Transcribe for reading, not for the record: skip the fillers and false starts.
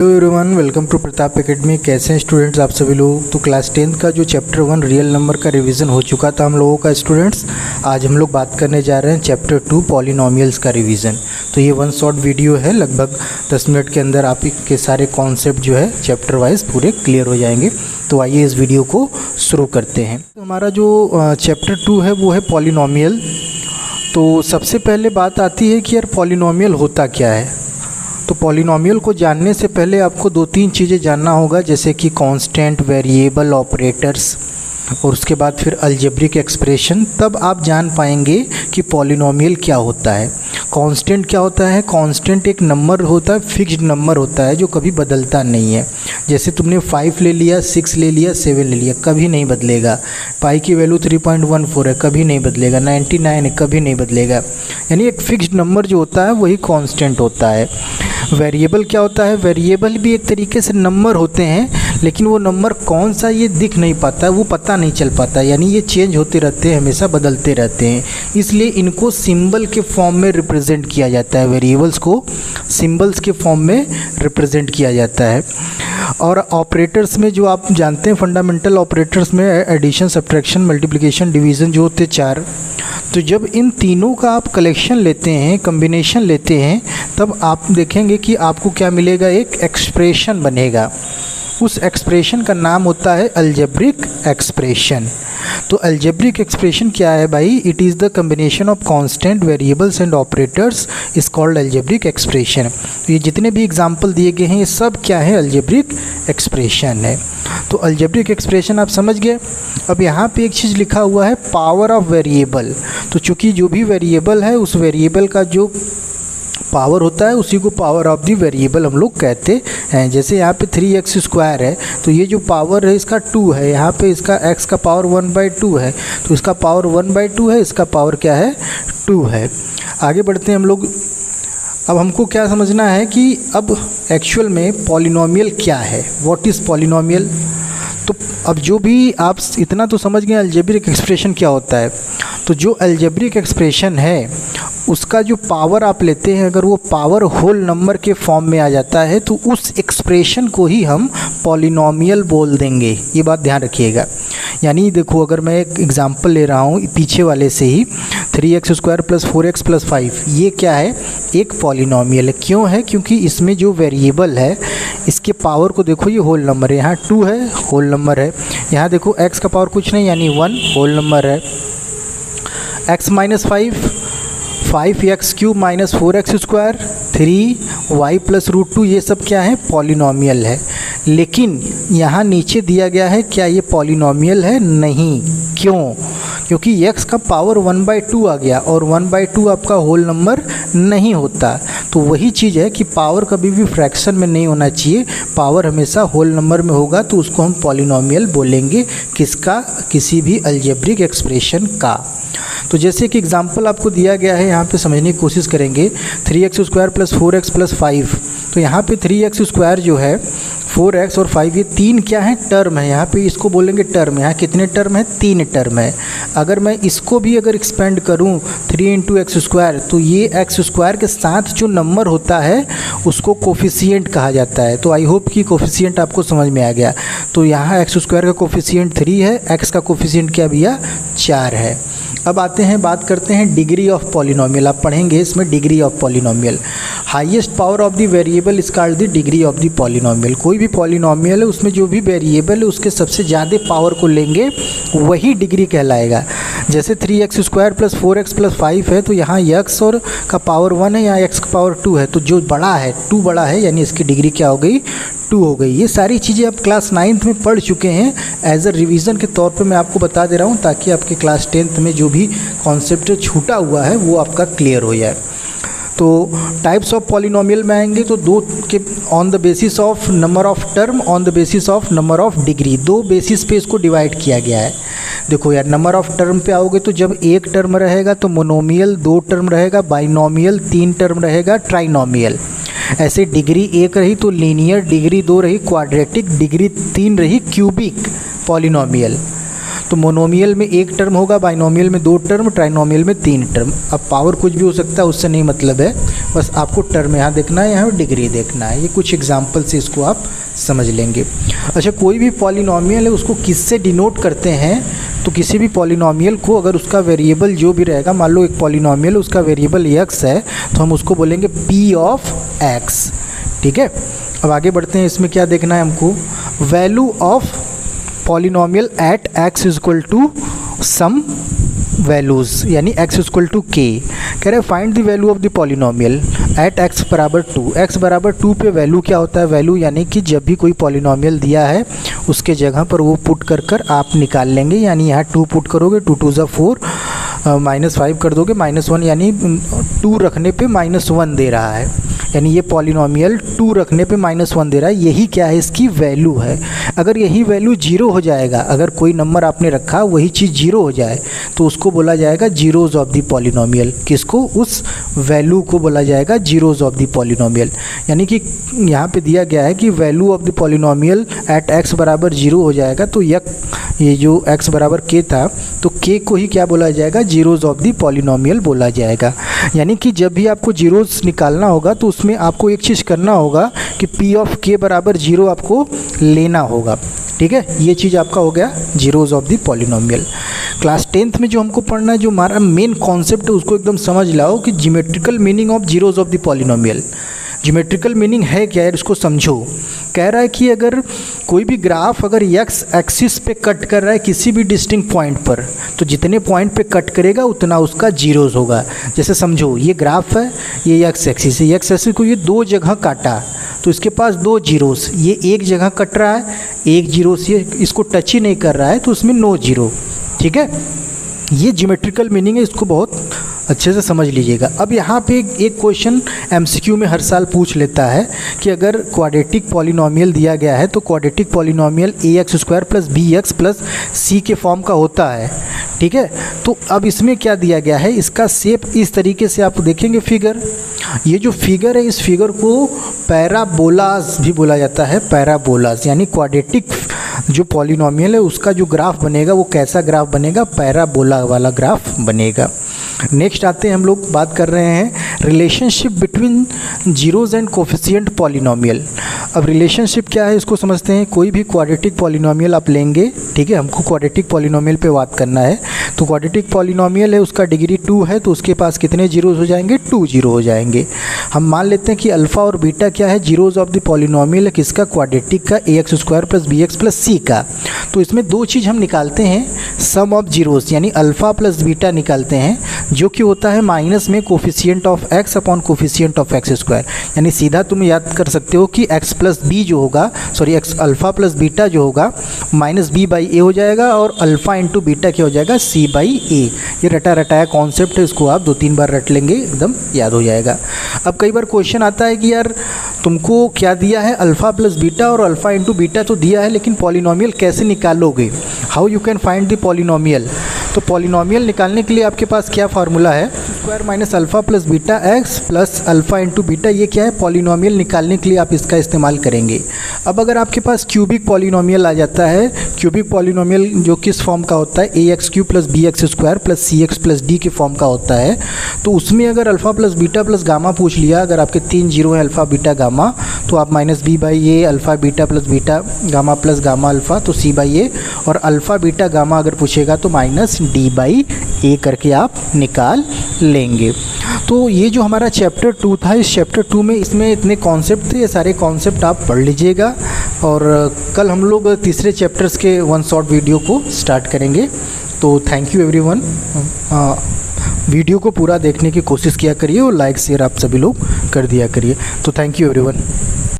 Hello everyone, welcome to Pratap academy. कैसे हैं students आप सभी लोग। तो क्लास 10th का जो चैप्टर 1 रियल नंबर का रिवीजन हो चुका था हम लोगों का स्टूडेंट्स। आज हम लोग बात करने जा रहे हैं चैप्टर 2 पॉलिनोमियल्स का रिवीजन। तो ये 1 शॉर्ट वीडियो है, लगभग 10 मिनट के अंदर आप के सारे कॉन्सेप्ट जो है चैप्टर वाइज पूरे क्लियर हो जाएंगे। तो आइए इस वीडियो को शुरू करते हैं। तो हमारा जो चैप्टर 2 है वो है पॉलिनोमियल। तो सबसे पहले बात आती है कि यार पॉलिनोमियल होता क्या है। तो पॉलिनोमियल को जानने से पहले आपको 2-3 चीज़ें जानना होगा, जैसे कि कांस्टेंट, वेरिएबल, ऑपरेटर्स और उसके बाद फिर अलजेब्रिक एक्सप्रेशन। तब आप जान पाएंगे कि पॉलिनोमियल क्या होता है। कांस्टेंट क्या होता है? कांस्टेंट एक नंबर होता है, फिक्स्ड नंबर होता है जो कभी बदलता नहीं है। जैसे तुमने 5 ले लिया, 6 ले लिया, 7 ले लिया, कभी नहीं बदलेगा। पाई की वैल्यू 3.14 है, कभी नहीं बदलेगा। 99 है, कभी नहीं बदलेगा। यानी एक फिक्स्ड नंबर जो होता है वही कांस्टेंट होता है। वेरिएबल क्या होता है? वेरिएबल भी एक तरीके से नंबर होते हैं, लेकिन वो नंबर कौन सा ये दिख नहीं पाता, वो पता नहीं चल पाता। यानी ये चेंज होते रहते हैं, हमेशा बदलते रहते हैं, इसलिए इनको सिंबल के फॉर्म में रिप्रेजेंट किया जाता है। वेरिएबल्स को सिंबल्स के फॉर्म में रिप्रेजेंट किया जाता है। और ऑपरेटर्स में जो आप जानते हैं, फंडामेंटल ऑपरेटर्स में एडिशन, सब्ट्रैक्शन, मल्टीप्लिकेशन, डिवीज़न जो होते हैं 4। तो जब इन तीनों का आप कलेक्शन लेते हैं, कम्बिनेशन लेते हैं, तब आप देखेंगे कि आपको क्या मिलेगा, एक एक्सप्रेशन बनेगा। उस एक्सप्रेशन का नाम होता है अलजेब्रिक एक्सप्रेशन। तो अलजेब्रिक एक्सप्रेशन क्या है भाई? It is the combination of constant, variables and operators is called algebraic expression. तो ये जितने भी एग्जांपल दिए गए हैं ये सब क्या है? अलजेब्रिक एक्सप्रेशन है। तो अलजेब्रिक एक्सप्रेशन आप समझ गए। अब यहाँ पे एक चीज़ लिखा हुआ है, पावर ऑफ वेरिएबल। तो चूँकि जो भी वेरिएबल है उस वेरिएबल का जो पावर होता है उसी को पावर ऑफ दी वेरिएबल हम लोग कहते हैं। जैसे यहाँ पे 3x² है, तो ये जो पावर है इसका 2 है। यहाँ पे इसका x का पावर 1/2 है, तो इसका पावर 1/2 है, इसका पावर क्या है? 2 है। आगे बढ़ते हैं हम लोग। अब हमको क्या समझना है कि अब एक्चुअल में पॉलिनोमियल क्या है, व्हाट इज़ पॉलिनोमियल। तो अब जो भी आप इतना तो समझ गए अलजेब्रिक एक्सप्रेशन क्या होता है। तो जो अलजेब्रिक एक्सप्रेशन है उसका जो पावर आप लेते हैं, अगर वो पावर होल नंबर के फॉर्म में आ जाता है तो उस एक्सप्रेशन को ही हम पॉलिनोमियल बोल देंगे। ये बात ध्यान रखिएगा। यानी देखो, अगर मैं एक एग्जांपल ले रहा हूँ पीछे वाले से ही, 3x² + 4x + 5, ये क्या है? एक पॉलिनोमियल है। क्यों है? क्योंकि इसमें जो वेरिएबल है इसके पावर को देखो, ये होल नंबर है। यहाँ 2 है, होल नंबर है। यहाँ देखो x का पावर कुछ नहीं, यानी 1 होल नंबर है। x - 5x³ - 4x², 3y + √2, ये सब क्या है? पॉलिनोमियल है। लेकिन यहाँ नीचे दिया गया है, क्या ये पॉलिनोमियल है? नहीं। क्यों? क्योंकि x का पावर 1/2 आ गया और 1/2 आपका होल नंबर नहीं होता। तो वही चीज़ है कि पावर कभी भी फ्रैक्शन में नहीं होना चाहिए, पावर हमेशा होल नंबर में होगा। तो उसको हम पॉलिनोमियल बोलेंगे। किसका? किसी भी अलजेब्रिक एक्सप्रेशन का। तो जैसे कि एग्जांपल आपको दिया गया है, यहाँ पे समझने की कोशिश करेंगे। 3x² + 4x + 5। तो यहाँ पे 3x² जो है, 4x और 5, ये 3 क्या है? टर्म है। यहाँ पे इसको बोलेंगे टर्म। यहाँ कितने टर्म है? 3 टर्म है। अगर मैं इसको भी अगर एक्सपेंड करूँ 3 × x², तो ये x² के साथ जो नंबर होता है उसको कोफिशिएंट कहा जाता है। तो आई होप कि कोफिशिएंट आपको समझ में आ गया। तो यहाँ x² का कोफिशिएंट 3 है, x का कोफिशिएंट क्या भैया? 4 है। अब आते हैं, बात करते हैं डिग्री ऑफ पॉलिनोमियल। आप पढ़ेंगे इसमें degree of polynomial. Highest power of the variable is called the degree of the polynomial. कोई भी पॉलिनोमियल है उसमें जो भी वेरिएबल है उसके सबसे ज़्यादा पावर को लेंगे वही डिग्री कहलाएगा। जैसे 3x² + 4x + 5 है, तो यहाँ x और का पावर 1 है, यहाँ x का पावर 2 है। तो जो बड़ा है, 2 बड़ा है, यानी इसकी डिग्री क्या हो गई? 2 हो गई। ये सारी चीज़ें आप क्लास 9th में पढ़ चुके हैं। एज अ रिवीजन के तौर पे मैं आपको बता दे रहा हूँ, ताकि आपके क्लास 10th में जो भी कॉन्सेप्ट छूटा हुआ है वो आपका क्लियर हो जाए। तो टाइप्स ऑफ पॉलिनोमियल में आएंगे तो 2 के on the basis of number of term, on the basis of number of degree, 2 basis पे इसको डिवाइड किया गया है। देखो यार, नंबर ऑफ टर्म पे आओगे तो जब 1 टर्म रहेगा तो मोनोमियल, 2 टर्म रहेगा बाइनोमियल, 3 टर्म रहेगा ट्राइनोमियल। ऐसे डिग्री 1 रही तो लीनियर, डिग्री 2 रही क्वाड्रेटिक, डिग्री 3 रही क्यूबिक पॉलिनोमियल। तो मोनोमियल में एक टर्म होगा, बाइनोमियल में 2 टर्म, ट्राइनोमियल में 3 टर्म। अब पावर कुछ भी हो सकता है, उससे नहीं मतलब है, बस आपको टर्म यहाँ देखना है, यहाँ डिग्री देखना है। ये कुछ एग्जाम्पल से इसको आप समझ लेंगे। अच्छा, कोई भी पॉलिनोमियल है उसको किससे डिनोट करते हैं? तो किसी भी पॉलिनोमियल को अगर उसका वेरिएबल जो भी रहेगा, मान लो एक पॉलिनोमियल उसका वेरिएबल x है, तो हम उसको बोलेंगे p ऑफ x। ठीक है, अब आगे बढ़ते हैं। इसमें क्या देखना है हमको? Value of polynomial at x equal to some values, यानी x इक्वल टू k। कह रहे find the value of the polynomial at x बराबर 2। x बराबर 2 पे वैल्यू क्या होता है? वैल्यू यानी कि जब भी कोई पॉलिनोमियल दिया है उसके जगह पर वो पुट कर आप निकाल लेंगे। यानी यहाँ 2 पुट करोगे, 2 2 ज़ा 4, -5 कर दोगे, -1, यानी 2 रखने पे -1 दे रहा है। यानी ये पॉलिनोमियल 2 रखने पे -1 दे रहा है। यही क्या है? इसकी वैल्यू है। अगर यही वैल्यू 0 हो जाएगा, अगर कोई नंबर आपने रखा वही चीज़ 0 हो जाए, तो उसको बोला जाएगा जीरोज़ ऑफ द पॉलिनोमियल। किसको? उस वैल्यू को बोला जाएगा जीरोज़ ऑफ द पॉलिनोमियल। यानी कि यहाँ पे दिया गया है कि value of the polynomial at x बराबर 0 हो जाएगा, तो ये जो x बराबर k था, तो k को ही क्या बोला जाएगा? जीरोज़ ऑफ द पॉलिनोमियल बोला जाएगा। यानी कि जब भी आपको जीरोज़ निकालना होगा तो उसमें आपको एक चीज़ करना होगा कि p ऑफ k बराबर 0 आपको लेना होगा। ठीक है, ये चीज़ आपका हो गया zeros of the polynomial. Class 10th में जो हमको पढ़ना है, जो हमारा मेन कॉन्सेप्ट है, उसको एकदम समझ लाओ कि geometrical meaning of zeros of the polynomial. Geometrical meaning है क्या यार, इसको समझो। कह रहा है कि अगर कोई भी ग्राफ अगर x एक्सिस पे कट कर रहा है किसी भी डिस्टिंक्ट पॉइंट पर, तो जितने पॉइंट पे कट करेगा उतना उसका जीरोज़ होगा। जैसे समझो, ये ग्राफ है, ये x एक्सिस है, x एक्सिस को ये 2 जगह काटा, तो इसके पास 2 जीरोज़। ये एक जगह कट रहा है, 1 जीरो से इसको टच ही नहीं कर रहा है, तो उसमें 9 जीरो। ठीक है, ये ज्योमेट्रिकल मीनिंग है, इसको बहुत अच्छे से समझ लीजिएगा। अब यहाँ पे एक क्वेश्चन MCQ में हर साल पूछ लेता है कि अगर क्वाड्रेटिक पॉलिनोमियल दिया गया है तो quadratic polynomial ax² + bx + c के फॉर्म का होता है। ठीक है, तो अब इसमें क्या दिया गया है? इसका शेप इस तरीके से आप देखेंगे फिगर। ये जो फिगर है, इस फिगर को पैराबोलास भी बोला जाता है। पैराबोलास यानी क्वाड्रेटिक जो पॉलिनोमियल है उसका जो ग्राफ बनेगा वो कैसा ग्राफ बनेगा? पैराबोला वाला ग्राफ बनेगा। नेक्स्ट आते हैं, हम लोग बात कर रहे हैं relationship between zeros and coefficient polynomial. अब रिलेशनशिप क्या है इसको समझते हैं। कोई भी क्वाड्रेटिक पॉलिनोमियल आप लेंगे, ठीक है, हमको क्वाड्रेटिक पॉलिनोमियल पे बात करना है। तो क्वाड्रेटिक पॉलिनोमियल है, उसका डिग्री 2 है, तो उसके पास कितने जीरोज़ हो जाएंगे? 2 जीरो हो जाएंगे। हम मान लेते हैं कि अल्फ़ा और बीटा क्या है? जीरोज़ ऑफ द पॉलिनोमियल है, किसका? क्वाड्रेटिक का, ax² + bx + c का। तो इसमें 2 चीज़ हम निकालते हैं, सम ऑफ जीरोज़ यानी अल्फ़ा प्लस बीटा निकालते हैं, जो कि होता है माइनस में coefficient of x upon coefficient of x²। यानी सीधा तुम याद कर सकते हो कि x + b जो होगा, sorry x alpha plus beta जो होगा -b/a हो जाएगा, और अल्फ़ा इंटू बीटा क्या हो जाएगा? c/a। ये रटा रटाया कॉन्सेप्ट है, इसको आप 2-3 बार रट लेंगे, एकदम याद हो जाएगा। अब कई बार क्वेश्चन आता है कि यार तुमको क्या दिया है? अल्फ़ा प्लस बीटा और अल्फ़ा इंटू बीटा तो दिया है, लेकिन पॉलिनोमियल कैसे निकालोगे? How you can find the polynomial? तो पॉलिनोमियल निकालने के लिए आपके पास क्या फार्मूला है? Square minus alpha plus beta x plus alpha into beta. ये क्या है? पॉलिनोमियल निकालने के लिए आप इसका इस्तेमाल करेंगे। अब अगर आपके पास क्यूबिक पॉलिनोमियल आ जाता है, क्यूबिक पॉलिनोमियल जो किस फॉर्म का होता है? ax³ + bx² + cx + d के फॉर्म का होता है। तो उसमें अगर alpha plus beta plus gamma पूछ लिया, अगर आपके 3 जीरो हैं अल्फ़ा बीटा गामा, तो आप -b/a alpha beta plus beta gamma plus gamma alpha, तो c/a, और अल्फ़ा बीटा गामा अगर पूछेगा तो -d/a करके आप निकाल लेंगे। तो ये जो हमारा चैप्टर 2 था, इस चैप्टर 2 में इसमें इतने कॉन्सेप्ट थे, ये सारे कॉन्सेप्ट आप पढ़ लीजिएगा। और कल हम लोग तीसरे चैप्टर्स के 1 शॉर्ट वीडियो को स्टार्ट करेंगे। तो थैंक यू एवरीवन। वीडियो को पूरा देखने की कोशिश किया करिए और लाइक शेयर आप सभी लोग कर दिया करिए। तो थैंक यू एवरीवन।